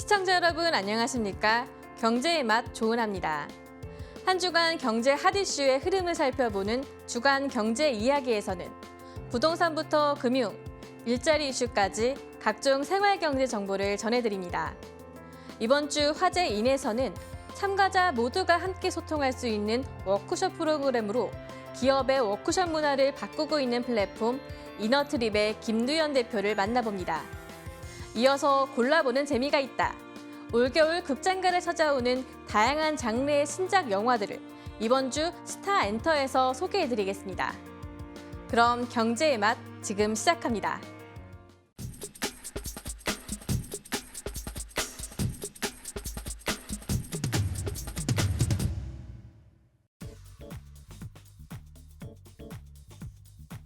시청자 여러분 안녕하십니까? 경제의 맛 조은하입니다. 한 주간 경제 핫이슈의 흐름을 살펴보는 주간 경제 이야기에서는 부동산부터 금융, 일자리 이슈까지 각종 생활 경제 정보를 전해드립니다. 이번 주 화제 인에서는 참가자 모두가 함께 소통할 수 있는 워크숍 프로그램으로 기업의 워크숍 문화를 바꾸고 있는 플랫폼 이너트립의 김두현 대표를 만나봅니다. 이어서 골라보는 재미가 있다. 올겨울 극장가를 찾아오는 다양한 장르의 신작 영화들을 이번 주 스타엔터에서 소개해드리겠습니다. 그럼 경제의 맛 지금 시작합니다.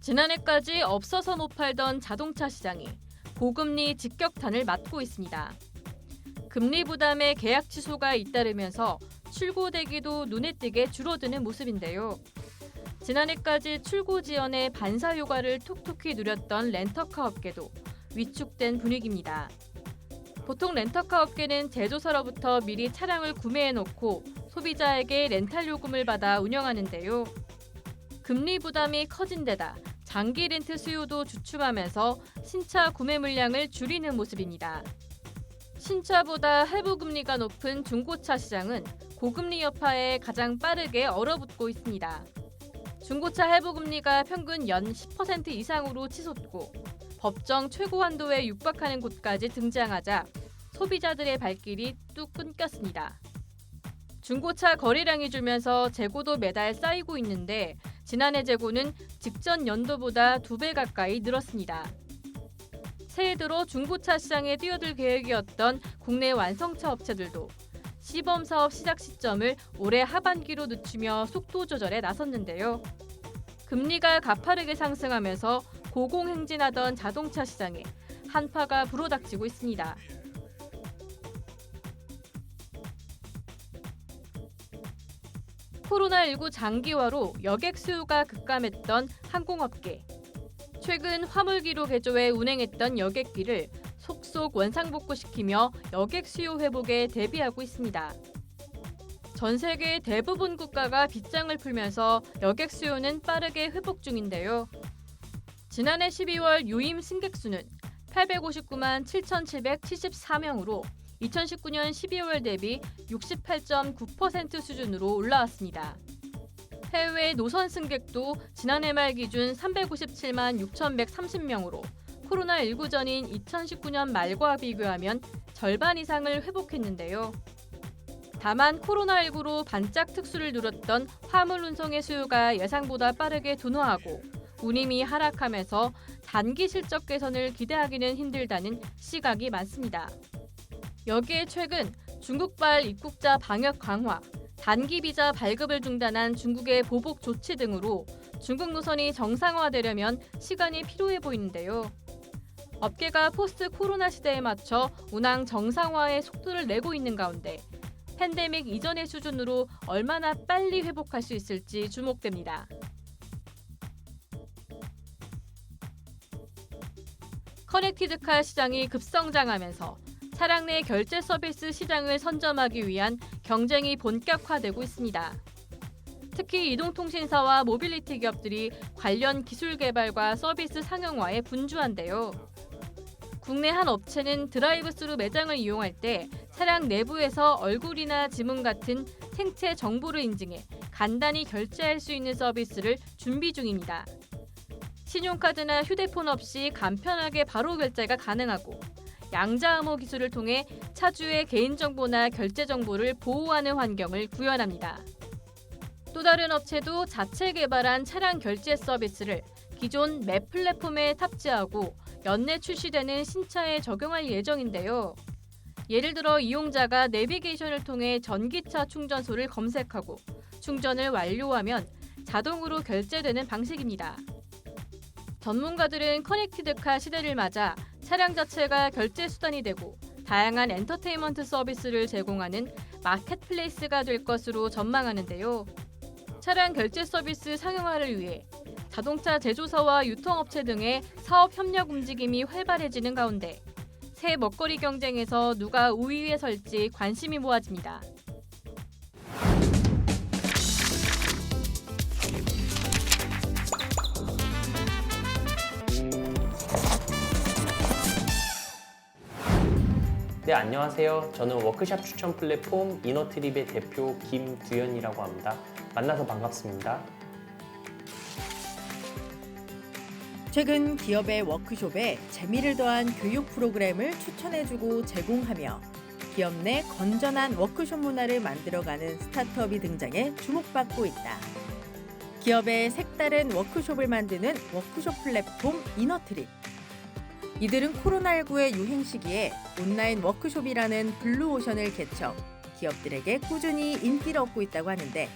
지난해까지 없어서 못 팔던 자동차 시장이 고금리 직격탄을 맞고 있습니다. 금리 부담에 계약 취소가 잇따르면서 출고 대기도 눈에 띄게 줄어드는 모습인데요. 지난해까지 출고 지연의 반사 효과를 톡톡히 누렸던 렌터카 업계도 위축된 분위기입니다. 보통 렌터카 업계는 제조사로부터 미리 차량을 구매해놓고 소비자에게 렌탈 요금을 받아 운영하는데요. 금리 부담이 커진 데다 장기 렌트 수요도 주춤하면서 신차 구매 물량을 줄이는 모습입니다. 신차보다 할부 금리가 높은 중고차 시장은 고금리 여파에 가장 빠르게 얼어붙고 있습니다. 중고차 할부 금리가 평균 연 10% 이상으로 치솟고 법정 최고 한도에 육박하는 곳까지 등장하자 소비자들의 발길이 뚝 끊겼습니다. 중고차 거래량이 줄면서 재고도 매달 쌓이고 있는데 지난해 재고는 직전 연도보다 2배 가까이 늘었습니다. 새해 들어 중고차 시장에 뛰어들 계획이었던 국내 완성차 업체들도 시범 사업 시작 시점을 올해 하반기로 늦추며 속도 조절에 나섰는데요. 금리가 가파르게 상승하면서 고공행진하던 자동차 시장에 한파가 불어닥치고 있습니다. 코로나19 장기화로 여객 수요가 급감했던 항공업계. 최근 화물기로 개조해 운행했던 여객기를 속속 원상복구시키며 여객 수요 회복에 대비하고 있습니다. 전 세계 대부분 국가가 빗장을 풀면서 여객 수요는 빠르게 회복 중인데요. 지난해 12월 유임 승객 수는 859만 7,774명으로 2019년 12월 대비 68.9% 수준으로 올라왔습니다. 해외 노선 승객도 지난해 말 기준 357만 6,130명으로 코로나19 전인 2019년 말과 비교하면 절반 이상을 회복했는데요. 다만 코로나19로 반짝 특수를 누렸던 화물 운송의 수요가 예상보다 빠르게 둔화하고 운임이 하락하면서 단기 실적 개선을 기대하기는 힘들다는 시각이 많습니다. 여기에 최근 중국발 입국자 방역 강화, 단기 비자 발급을 중단한 중국의 보복 조치 등으로 중국 노선이 정상화되려면 시간이 필요해 보이는데요. 업계가 포스트 코로나 시대에 맞춰 운항 정상화에 속도를 내고 있는 가운데 팬데믹 이전의 수준으로 얼마나 빨리 회복할 수 있을지 주목됩니다. 커넥티드카 시장이 급성장하면서 차량 내 결제 서비스 시장을 선점하기 위한 경쟁이 본격화되고 있습니다. 특히 이동통신사와 모빌리티 기업들이 관련 기술 개발과 서비스 상용화에 분주한데요. 국내 한 업체는 드라이브스루 매장을 이용할 때 차량 내부에서 얼굴이나 지문 같은 생체 정보를 인증해 간단히 결제할 수 있는 서비스를 준비 중입니다. 신용카드나 휴대폰 없이 간편하게 바로 결제가 가능하고 양자암호 기술을 통해 차주의 개인정보나 결제 정보를 보호하는 환경을 구현합니다. 또 다른 업체도 자체 개발한 차량 결제 서비스를 기존 맵 플랫폼에 탑재하고 연내 출시되는 신차에 적용할 예정인데요. 예를 들어 이용자가 내비게이션을 통해 전기차 충전소를 검색하고 충전을 완료하면 자동으로 결제되는 방식입니다. 전문가들은 커넥티드카 시대를 맞아 차량 자체가 결제 수단이 되고 다양한 엔터테인먼트 서비스를 제공하는 마켓플레이스가 될 것으로 전망하는데요. 차량 결제 서비스 상용화를 위해 자동차 제조사와 유통업체 등의 사업 협력 움직임이 활발해지는 가운데 새 먹거리 경쟁에서 누가 우위에 설지 관심이 모아집니다. 네, 안녕하세요. 저는 워크샵 추천 플랫폼 이너트립의 대표 김두현이라고 합니다. 만나서 반갑습니다. 최근 기업의 워크숍에 재미를 더한 교육 프로그램을 추천해주고 제공하며 기업 내 건전한 워크숍 문화를 만들어가는 스타트업이 등장해 주목받고 있다. 기업의 색다른 워크숍을 만드는 워크숍 플랫폼 이너트립. 이들은 코로나19의 유행 시기에 온라인 워크숍이라는 블루오션을 개척 기업들에게 꾸준히 인기를 얻고 있다고 하는데,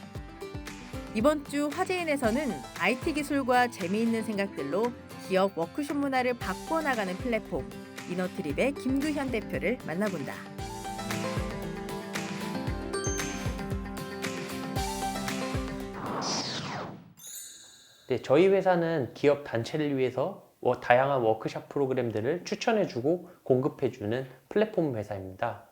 이번 주 화제인에서는 IT 기술과 재미있는 생각들로 기업 워크숍 문화를 바꿔나가는 플랫폼 이너트립의 김두현 대표를 만나본다. 네, 저희 회사는 기업 단체를 위해서 다양한 워크샵 프로그램들을 추천해주고 공급해주는 플랫폼 회사입니다.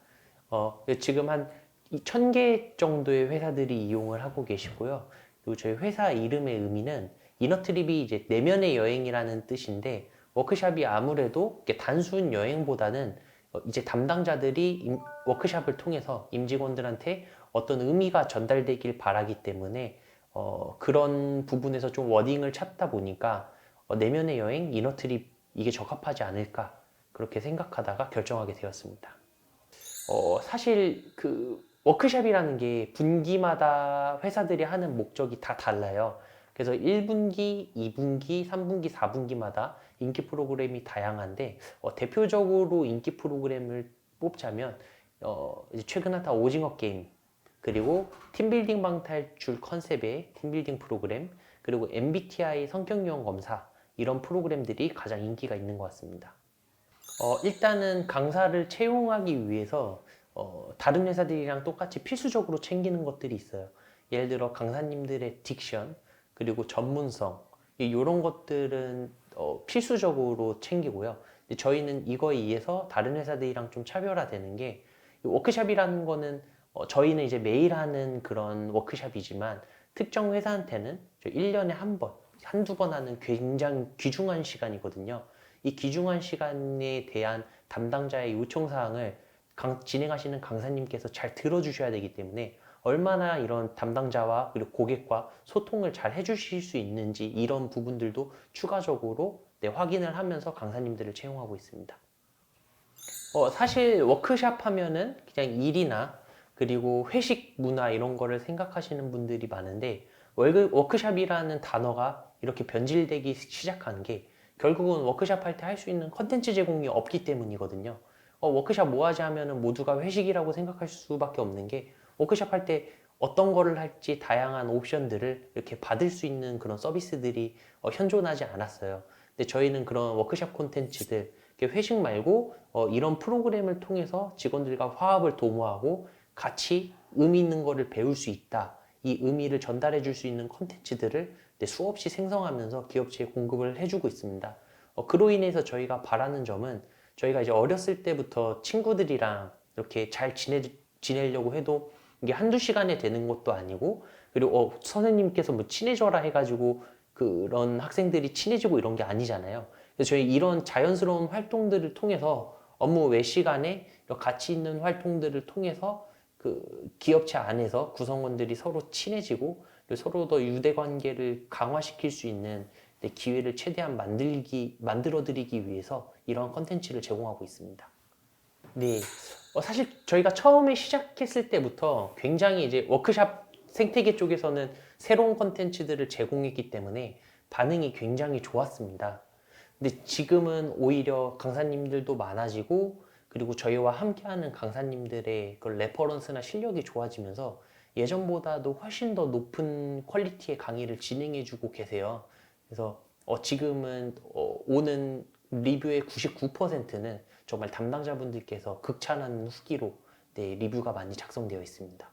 지금 한 1,000개 정도의 회사들이 이용을 하고 계시고요. 그리고 저희 회사 이름의 의미는 이너트립이 이제 내면의 여행이라는 뜻인데, 워크샵이 아무래도 단순 여행보다는 이제 담당자들이 워크샵을 통해서 임직원들한테 어떤 의미가 전달되길 바라기 때문에 그런 부분에서 좀 워딩을 찾다 보니까 내면의 여행, 이너트립 이게 적합하지 않을까 그렇게 생각하다가 결정하게 되었습니다. 사실 그 워크샵이라는 게 분기마다 회사들이 하는 목적이 다 달라요. 그래서 1분기, 2분기, 3분기, 4분기마다 인기 프로그램이 다양한데 대표적으로 인기 프로그램을 뽑자면 이제 최근 핫한 오징어 게임, 그리고 팀빌딩 방탈출 컨셉의 팀빌딩 프로그램, 그리고 MBTI 성격 유형 검사, 이런 프로그램들이 가장 인기가 있는 것 같습니다. 일단은 강사를 채용하기 위해서 다른 회사들이랑 똑같이 필수적으로 챙기는 것들이 있어요. 예를 들어 강사님들의 딕션, 그리고 전문성, 이런 것들은 필수적으로 챙기고요. 근데 저희는 이거에 의해서 다른 회사들이랑 좀 차별화되는 게, 워크샵이라는 거는 저희는 이제 매일 하는 그런 워크샵이지만 특정 회사한테는 1년에 한 번, 한두 번 하는 굉장히 귀중한 시간이거든요. 이 귀중한 시간에 대한 담당자의 요청사항을 진행하시는 강사님께서 잘 들어주셔야 되기 때문에 얼마나 이런 담당자와 그리고 고객과 소통을 잘 해주실 수 있는지, 이런 부분들도 추가적으로 확인을 하면서 강사님들을 채용하고 있습니다. 사실 워크샵 하면은 그냥 일이나 그리고 회식 문화 이런 거를 생각하시는 분들이 많은데, 워크샵이라는 단어가 이렇게 변질되기 시작한 게 결국은 워크샵 할 때 할 수 있는 컨텐츠 제공이 없기 때문이거든요. 워크샵 뭐 하지 하면은 모두가 회식이라고 생각할 수밖에 없는 게, 워크샵 할 때 어떤 거를 할지 다양한 옵션들을 이렇게 받을 수 있는 그런 서비스들이 현존하지 않았어요. 근데 저희는 그런 워크샵 콘텐츠들, 회식 말고 이런 프로그램을 통해서 직원들과 화합을 도모하고 같이 의미 있는 거를 배울 수 있다, 이 의미를 전달해 줄 수 있는 콘텐츠들을 수없이 생성하면서 기업체에 공급을 해주고 있습니다. 그로 인해서 저희가 바라는 점은, 저희가 이제 어렸을 때부터 친구들이랑 이렇게 잘 지내려고 해도 이게 한두 시간에 되는 것도 아니고, 그리고 선생님께서 뭐 친해져라 해가지고 그런 학생들이 친해지고 이런 게 아니잖아요. 그래서 저희 이런 자연스러운 활동들을 통해서 업무 외 시간에 같이 있는 활동들을 통해서 그 기업체 안에서 구성원들이 서로 친해지고 서로 더 유대 관계를 강화시킬 수 있는 기회를 최대한 만들어드리기 위해서 이런 컨텐츠를 제공하고 있습니다. 네, 사실 저희가 처음에 시작했을 때부터 굉장히 이제 워크샵 생태계 쪽에서는 새로운 컨텐츠들을 제공했기 때문에 반응이 굉장히 좋았습니다. 근데 지금은 오히려 강사님들도 많아지고, 그리고 저희와 함께하는 강사님들의 그 레퍼런스나 실력이 좋아지면서 예전보다도 훨씬 더 높은 퀄리티의 강의를 진행해주고 계세요. 그래서 지금은 오는 리뷰의 99%는 정말 담당자분들께서 극찬하는 후기로 리뷰가 많이 작성되어 있습니다.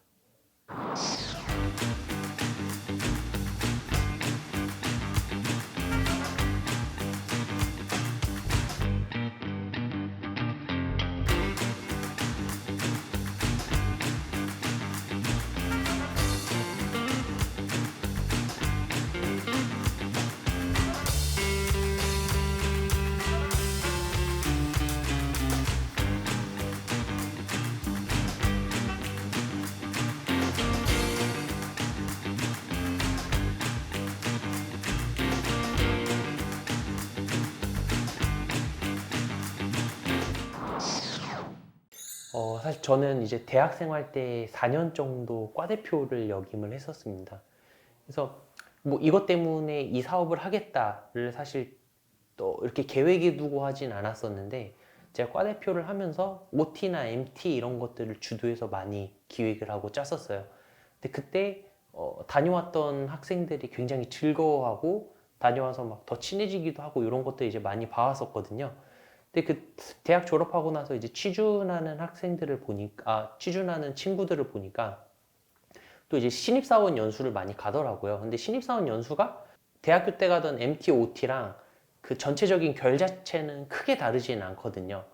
사실 저는 이제 대학 생활 때 4년 정도 과대표를 역임을 했었습니다. 그래서 뭐 이것 때문에 이 사업을 하겠다를 사실 또 이렇게 계획에 두고 하진 않았었는데, 제가 과대표를 하면서 OT나 MT 이런 것들을 주도해서 많이 기획을 하고 짰었어요. 근데 그때 다녀왔던 학생들이 굉장히 즐거워하고 다녀와서 막 더 친해지기도 하고 이런 것들 이제 많이 봐왔었거든요. 근데 그 대학 졸업하고 나서 이제 취준하는 학생들을 보니까, 취준하는 친구들을 보니까 또 이제 신입사원 연수를 많이 가더라고요. 근데 신입사원 연수가 대학교 때 가던 MT, OT랑 그 전체적인 결 자체는 크게 다르지는 않거든요.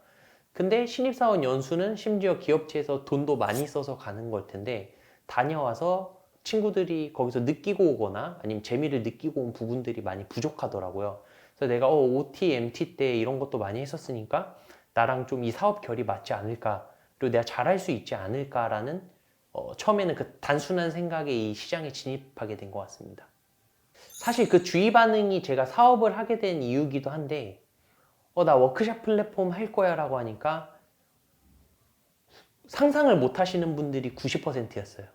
근데 신입사원 연수는 심지어 기업체에서 돈도 많이 써서 가는 걸 텐데, 다녀와서 친구들이 거기서 느끼고 오거나 아니면 재미를 느끼고 온 부분들이 많이 부족하더라고요. 그래서 내가 OT, MT 때 이런 것도 많이 했었으니까 나랑 좀 이 사업 결이 맞지 않을까, 그리고 내가 잘할 수 있지 않을까라는 처음에는 그 단순한 생각에 이 시장에 진입하게 된 것 같습니다. 사실 그 주위 반응이 제가 사업을 하게 된 이유기도 한데, 나 워크샵 플랫폼 할 거야 라고 하니까 상상을 못 하시는 분들이 90%였어요.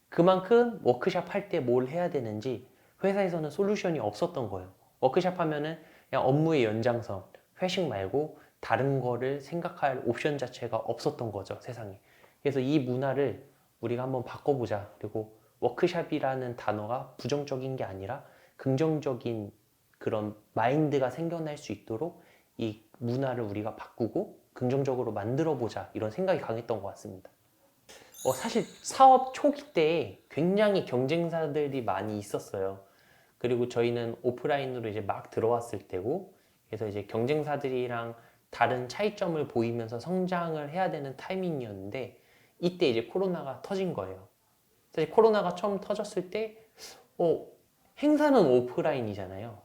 그만큼 워크샵 할 때 뭘 해야 되는지 회사에서는 솔루션이 없었던 거예요. 워크샵 하면은 그냥 업무의 연장선, 회식 말고 다른 거를 생각할 옵션 자체가 없었던 거죠, 세상에. 그래서 이 문화를 우리가 한번 바꿔보자. 그리고 워크샵이라는 단어가 부정적인 게 아니라 긍정적인 그런 마인드가 생겨날 수 있도록 이 문화를 우리가 바꾸고 긍정적으로 만들어 보자, 이런 생각이 강했던 것 같습니다. 사실 사업 초기 때 굉장히 경쟁사들이 많이 있었어요. 그리고 저희는 오프라인으로 이제 막 들어왔을 때고, 그래서 이제 경쟁사들이랑 다른 차이점을 보이면서 성장을 해야 되는 타이밍이었는데, 이때 이제 코로나가 터진 거예요. 사실 코로나가 처음 터졌을 때, 행사는 오프라인이잖아요.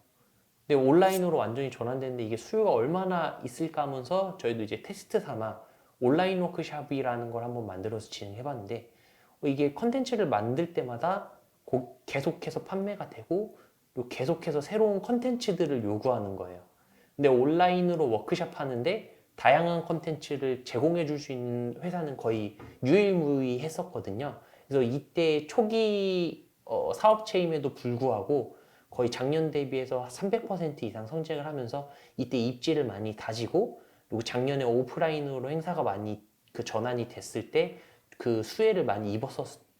근데 온라인으로 완전히 전환됐는데 이게 수요가 얼마나 있을까 하면서 저희도 이제 테스트 삼아 온라인 워크샵이라는 걸 한번 만들어서 진행해봤는데, 이게 컨텐츠를 만들 때마다 계속해서 판매가 되고, 또 계속해서 새로운 컨텐츠들을 요구하는 거예요. 근데 온라인으로 워크샵 하는데 다양한 컨텐츠를 제공해 줄 수 있는 회사는 거의 유일무이했었거든요. 그래서 이때 초기 사업체임에도 불구하고 거의 작년 대비해서 300% 이상 성장을 하면서 이때 입지를 많이 다지고, 그리고 작년에 오프라인으로 행사가 많이 그 전환이 됐을 때 그 수혜를 많이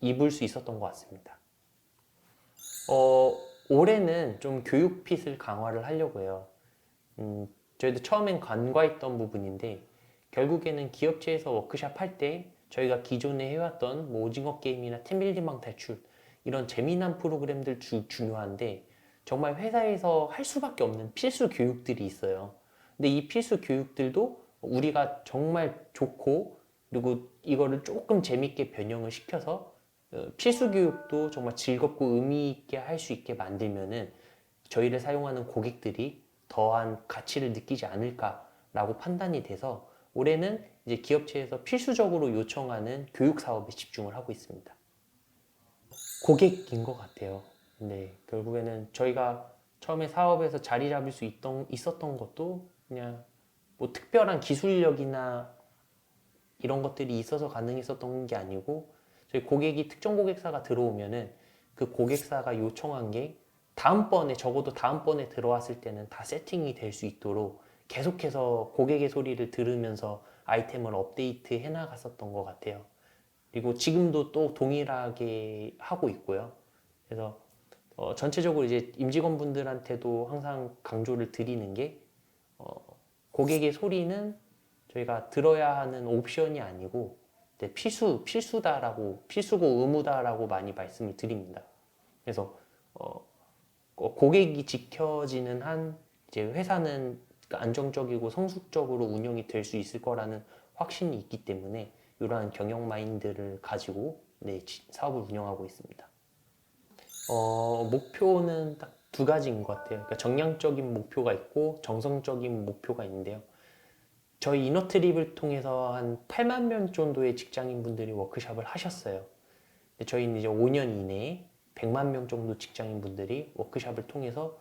입을 수 있었던 것 같습니다. 올해는 좀 교육 핏을 강화를 하려고 해요. 저희도 처음엔 간과했던 부분인데, 결국에는 기업체에서 워크샵 할 때 저희가 기존에 해왔던 뭐 오징어 게임이나 팀빌딩방 탈출 이런 재미난 프로그램들 중요한데, 정말 회사에서 할 수밖에 없는 필수 교육들이 있어요. 근데 이 필수 교육들도 우리가 정말 좋고, 그리고 이거를 조금 재밌게 변형을 시켜서 필수 교육도 정말 즐겁고 의미 있게 할 수 있게 만들면은 저희를 사용하는 고객들이 더한 가치를 느끼지 않을까라고 판단이 돼서 올해는 이제 기업체에서 필수적으로 요청하는 교육 사업에 집중을 하고 있습니다. 고객인 것 같아요. 네, 결국에는 저희가 처음에 사업에서 자리 잡을 수 있었던 것도 그냥 뭐 특별한 기술력이나 이런 것들이 있어서 가능했었던 게 아니고, 저희 고객이 특정 고객사가 들어오면은 그 고객사가 요청한 게 다음번에, 적어도 다음번에 들어왔을 때는 다 세팅이 될 수 있도록 계속해서 고객의 소리를 들으면서 아이템을 업데이트 해 나갔었던 것 같아요. 그리고 지금도 또 동일하게 하고 있고요. 그래서 전체적으로 이제 임직원분들한테도 항상 강조를 드리는 게, 고객의 소리는 저희가 들어야 하는 옵션이 아니고 필수다라고, 필수고 의무다라고 많이 말씀을 드립니다. 그래서 고객이 지켜지는 한 이제 회사는 안정적이고 성숙적으로 운영이 될 수 있을 거라는 확신이 있기 때문에 이러한 경영 마인드를 가지고 사업을 운영하고 있습니다. 목표는 딱 두 가지인 것 같아요. 그러니까 정량적인 목표가 있고 정성적인 목표가 있는데요. 저희 이너트립을 통해서 한 8만 명 정도의 직장인분들이 워크샵을 하셨어요. 근데 저희는 이제 5년 이내에 100만 명 정도 직장인분들이 워크샵을 통해서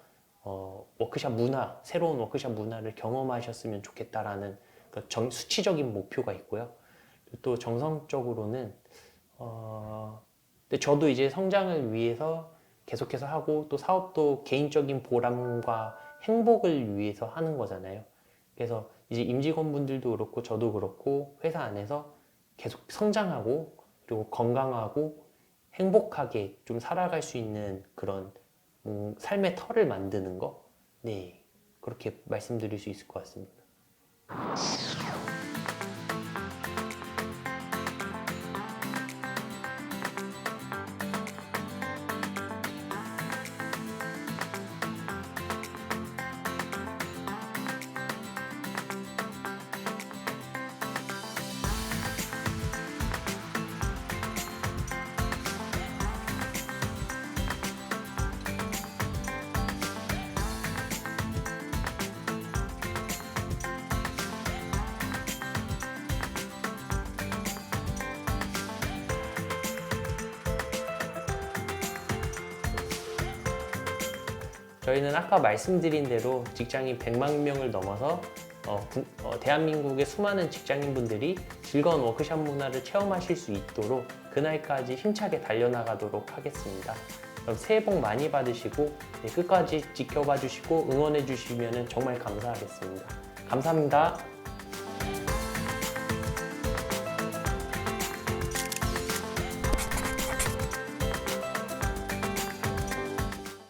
워크샵 문화, 새로운 워크샵 문화를 경험하셨으면 좋겠다라는 그 수치적인 목표가 있고요. 또 정성적으로는 근데 저도 이제 성장을 위해서 계속해서 하고 또 사업도 개인적인 보람과 행복을 위해서 하는 거잖아요. 그래서 이제 임직원분들도 그렇고 저도 그렇고 회사 안에서 계속 성장하고 그리고 건강하고 행복하게 좀 살아갈 수 있는 그런 삶의 터를 만드는 거, 네, 그렇게 말씀드릴 수 있을 것 같습니다. 저희는 아까 말씀드린 대로 직장인 100만 명을 넘어서 대한민국의 수많은 직장인분들이 즐거운 워크숍 문화를 체험하실 수 있도록 그날까지 힘차게 달려나가도록 하겠습니다. 그럼 새해 복 많이 받으시고 끝까지 지켜봐 주시고 응원해 주시면 정말 감사하겠습니다. 감사합니다.